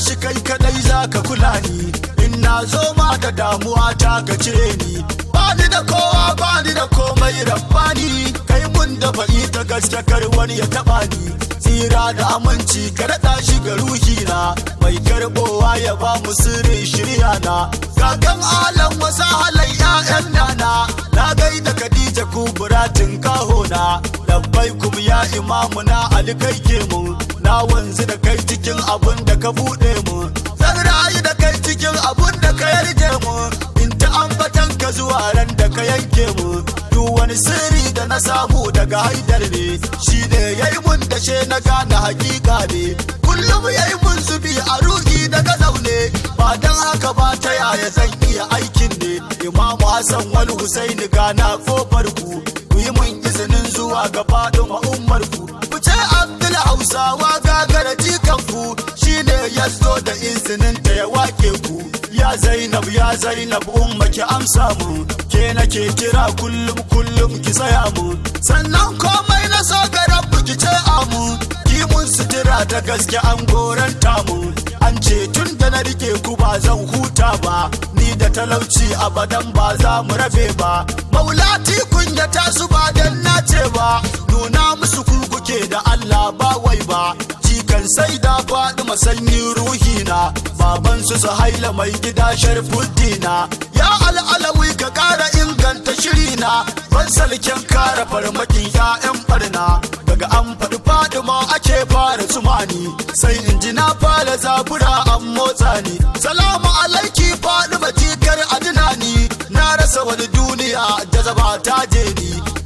tashi kai kadai zaka kula ni, in na zo ma da damuwa ta ka cire ni. Bani da kowa bani da komai rabbani, kai mun da faɗi ta gaske kar wani ya taɓa ni. Tsira da aminci ka daɗa shi ga ruhina, mai karɓowa ya ba mu sirrin shirya na. Kakan alam wasa halai 'ya'yan nana, na gaida Khadija Kubura kahona. Labbai kum ya imamu na Ali kai ke mu, na wanzu da kai cikin abun da ka buɗe mu, zan rayu da kai cikin abun da ka yarje mu, in ta ambatan ka zuwa ran da ka yanke mu. Duk wani sirri da na samu daga Haidar ne, shi ne yayi mun dashe na gane hakika ne, kullum yayi mun zubi a ruhi daga zaune, ba dan haka ba ta yaya zan iya aikin ne. Imamu Hassan wal Husaini gana kofar ku, ku yi mun izinin zuwa ga fadin ummar ku. Ku ce Abdul Hausawa Gagare jikan ku, shine ya zo da izinin ta ya wake ku. Ya Zainab umma ki amsa mu, ke nake kira kullum kullum ki tsaya mu, sannan komai na so ga rabbu ki ce amu, ki mun sutura ta gaske an goranta mu. An ce tun da na rike ku ba zan huta ba, ni da talauci abadan ba za mu rabe ba. Maulati kunya ta su ba dan na ce ba, nuna musu ku kuke da Allah ba wai ba. Jikan sai da faɗi masanyi ruhina, baban su haila mai gida sharfuddina. Ya al'alawi ka ƙara inganta shirina, ban salken kara farmakin 'ya'yan barna. Daga an faɗi Fadima ake fara tsumani, sai in ji na fara zabura an motsa ni. Salamu alaiki Fadima jikar adinani, na rasa wani duniya jazaba ta je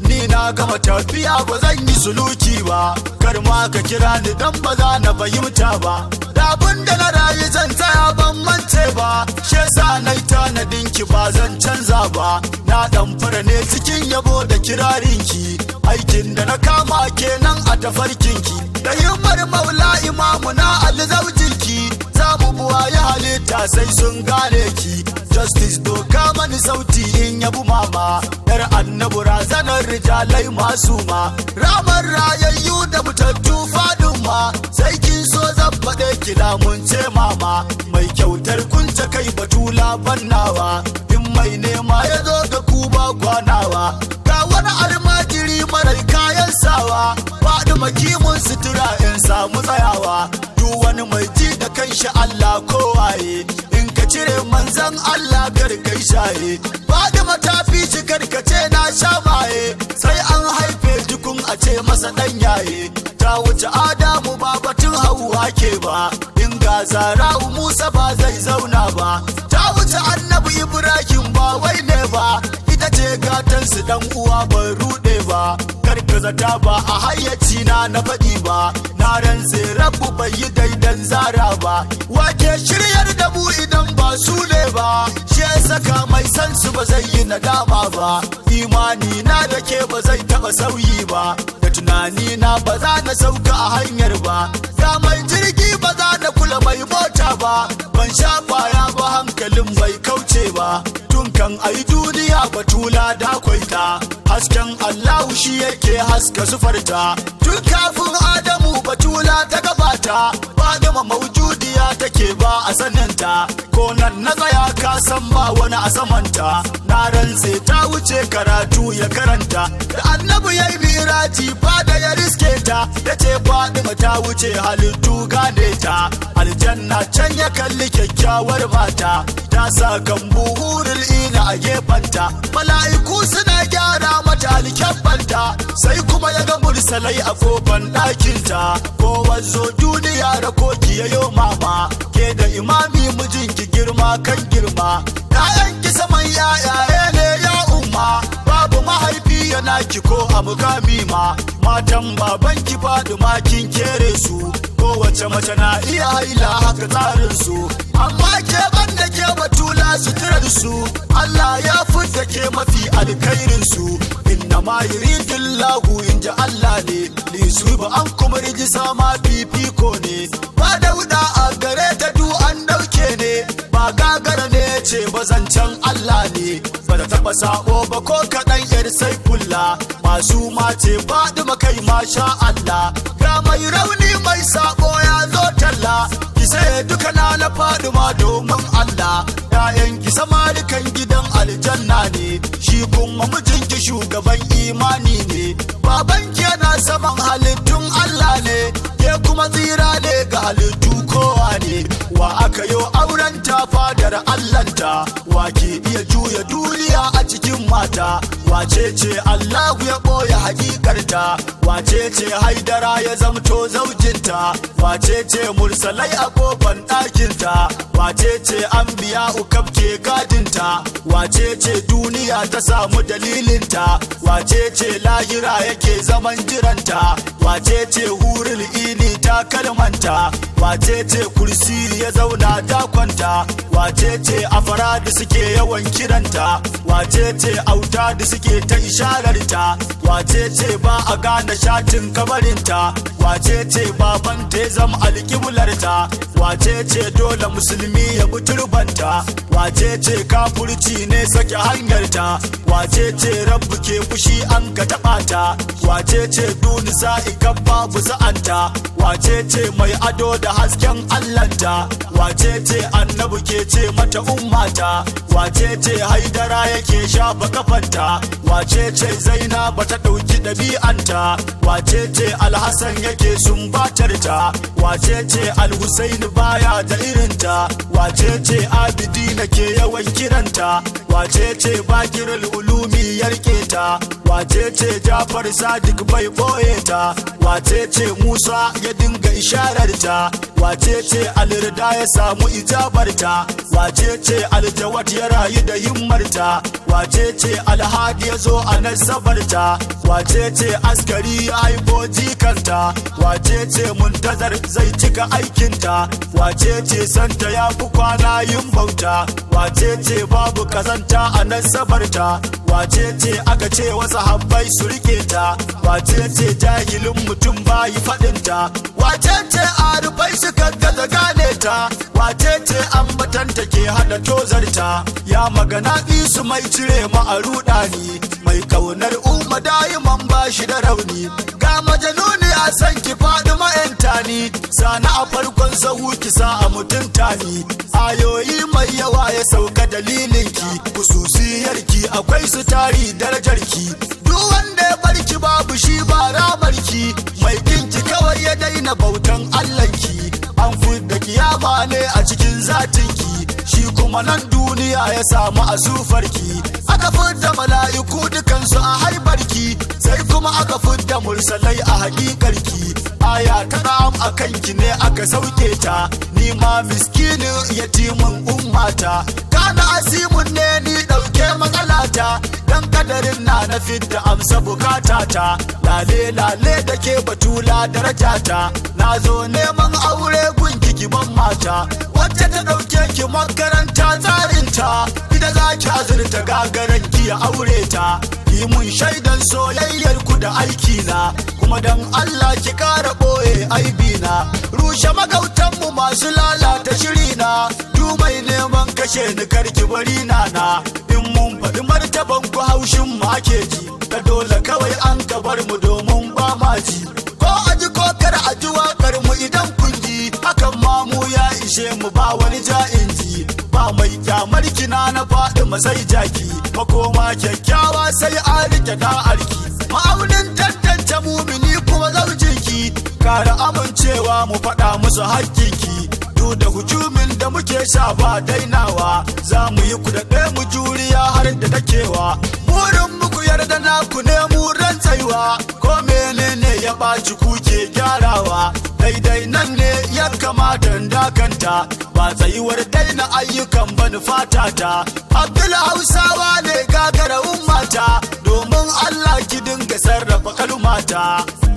ni na gama tafiya ba zan yi suluki ba, kar ma ka kira ni dan ba za na fahimta ba. Da abin da na rayu zan tsaya ban mance ba, shi yasa na yi tanadin ki ba zan canza ba. Na dan fara ne cikin yabo da kirarinki, aikin da na kama kenan a tafarkinki. Da himmar maula imamu na alzaujinki, za mu buwa ya halitta sai sun gane ki. Justice doka mani sauti in yabu mama, yar annabu razanar rijalai masu ma, ramar rayayyu da mutattu fadin ma. Sai kin so zan faɗe kila mun ce mama, mai kyautar kunce kai batula bannawa, in mai nema ya zo ga kuba kwanawa. Ga wani almajiri marar kayan sawa, faɗi makimun sutura in samu tsayawa. Duk wani mai ji da kanshi Allah kowaye, in ka cire manzan Allah karkai shaye. Faɗi matafi ci karkace na sha maye, sai an haife jikun a ce masa ɗan yaye. Ta wuce Adamu ba batun Hauwa ke ba, in ga Zara'u Musa ba zai zauna ba. Ta wuce Annabi Ibrahim ba wai ne ba, ita ce gatansu dan uwa ban ruɗe ba. Karka zata ba a hayyaci na faɗi ba, na rantse Rabbu bai yi daidan Zara ba. Wake shiryar da mu idan ba su ne ba, shi ya saka mai san su ba zai yi nadama ba. Imani na da ke ba zai taɓa sauyi ba, da tunani na ba za na sauka a hanyar ba. Ga mai jirgi ba za na kula mai mota ba, ban sha kwaya ba hankalin bai kauce ba. Tun kan ai duniya batula da kwaita, hasken Allahu shi yake haska sufarta. Tun kafin Adamu batula ta gabata, Fadima maujudiya take ba a sananta. Ko nan na tsaya ka san ba wani a samanta, na rantse ta wuce karatu ya karanta. Da Annabi yayi miraji fada ya riske ta, yace Fadima ta wuce halittu gane ta. Aljanna can ya kalli kyakkyawar mata, ta sa kambu hurul ina a gefanta. Mala'iku suna gyara mata alkyabbanta, sai kuma ya ga mursalai a kofan ɗakinta. Ko wazo duniya da koki yayo mama, ke da imami mijinki girma kan girma. Ƴaƴanki saman yayaye ne ya umma, babu mahaifi yana ki ko a mukami ma. Matan babanki Fadima kin kere su, kowace mace na iya haila haka tsarin su, amma ke banda ke batula suturar su. Allah ya fita ke mafi alkhairin su, inna ma yuridullahu inja Allah ne, li suba an kuma rijisa ma fifiko ne. Ba dauda a gare ta du an dauke ne, ba Gagara ne ce ba zancen Allah ne. Ba da taba sabo ba ko kaɗan yar sai kulla, masu mace Fadima kai masha Allah. Ga mai rauni mai sabo ya zo talla, ki sai duka na Fadima domin Allah, ‘ya'yanki samarikan gidan aljanna ne, shi kuma mijinki shugaban imani ne, babanki yana saman halittun Allah ne, ke kuma tsira ne ga halittu kowa ne, wa aka yo auren ta fadar Allahnta, wa ke iya juya duniya a cikin mata, wace ce Allahu ya ɓoye hakikarta, wace ce Haidara ya zamto zaujinta, wace ce mursalai a kofan ɗakinta, wace ce anbiya ukab ke gadinta, wace ce duniya ta samu dalilinta, wace ce lahira yake zaman jiranta, wace ce hurul ini ta kalmanta, wace ce kursi ya zauna dakonta, wace ce afaradi suke yawan kiranta, wace ce auta da suke ta ishararta, wace ce ba a gane shatin kabarinta, wace ce babanta ya zama alƙiblarta, wace ce dole musulmi ya bi turbanta, wace ce kafurci ne sake hanyarta, wace ce rabbu ke fushi an ka taɓa ta, wace ce duni sa'ikan babu sa'anta, wace ce mai ado da hasken allanta, wace ce annabi ke ce mata ummata, wace ce haidara yake shafa kafanta, wace ce zainaba ta ɗauki ɗabi'anta, wace ce alhassan yake sumbatarta, wace ce alhusaini baya da irinta, wace ce abidina ke yawan kiranta, wace ce bakirul ulumi yarke ta, wace ce jafar sadiq bai boye ta, wace ce musa ya dinga ishararta, wace ce alirda ya samu ijabarta, wace ce aljawad ya rayu da himmarta, wace ce alhadi ya zo a nasabarta, wace ce askari ya haifo jikanta, wace ce muntazar zai cika aikinta, wace ce santa ya fi kwana yin bauta, wace ce babu kazanta a nasabarta, wace ce aka ce wasu habbai su rike ta, wace ce jahilin mutum bayi faɗinta, wace ce arufai suka gaza gane ta, wace ce ambatanta ke hada tozarta, ya magana su mai cire ma a rudani, mai kaunar umma dayiman ba shi da rauni, ga majanuni a san ki faɗi ma'yanta ni, sana a farkon sahu ki sa a mutunta ni, ayoyi mai yawa ya sauka dalilinki, kususiyarki akwai su tari darajarki, duk wanda ya barki babu shi ba ramarki, mai kinki kawai ya daina bautan Allahnki, an fudda kiyama ne a cikin zatinki, shi kuma nan duniya ya samu a sufarki, aka fudda mala'iku dukansu a haibarki, sai kuma aka fudda mursalai a hakikarki, aya ta ram a kanki ne aka sauke ta, ni ma miskinin yatimin ummata, kana asimun ne ni ɗauke matsalata, dan kadarin na fidda amsa bukatata, lale lale da ke batula darajata, na zo neman aure gunki kiban mata, wacce ta ɗauke ki makaranta tsarinta, ita za ki azurta gagaran ki ya aure ta, yi mun shaidan soyayyar ku da aikina, kuma dan Allah ki kara ɓoye aibina, rushe magautanmu masu lalata shirina, du mai neman kashe ni karki bari nana, in mun faɗi martaban ku haushin mu ake ji, ka dole kawai an ka bar mu domin ba ma ji, ko aji ko kar a ji waƙar mu idan kun ji, hakan ma mu ya ishe mu ba wani ja'in ji, ba mai kyamar kina na faɗi masai jaki, makoma kyakkyawa sai an rike da'arki, ma'aunin tantance mumini kuma zaujinki, kara amincewa mu faɗa musu hakkinki, duk da hujumin da muke sha ba dainawa, za mu yi kudaɗe mu juriya har da dakewa, burin muku yarda naku ne mu rantsaiwa, ko menene ya ɓaci kuke gyarawa, daidai nan ne ya kamata dakanta, ba tsayuwar daina ayyukan bani fatata, Abdul Hausawa ne gagara ummata, domin Allah ki dinga sarrafa kalmata,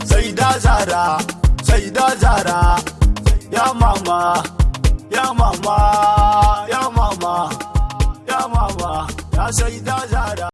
sai da zara, sai da zara, ya mama, ya mama, ya mama, ya mama, ya sai da zara.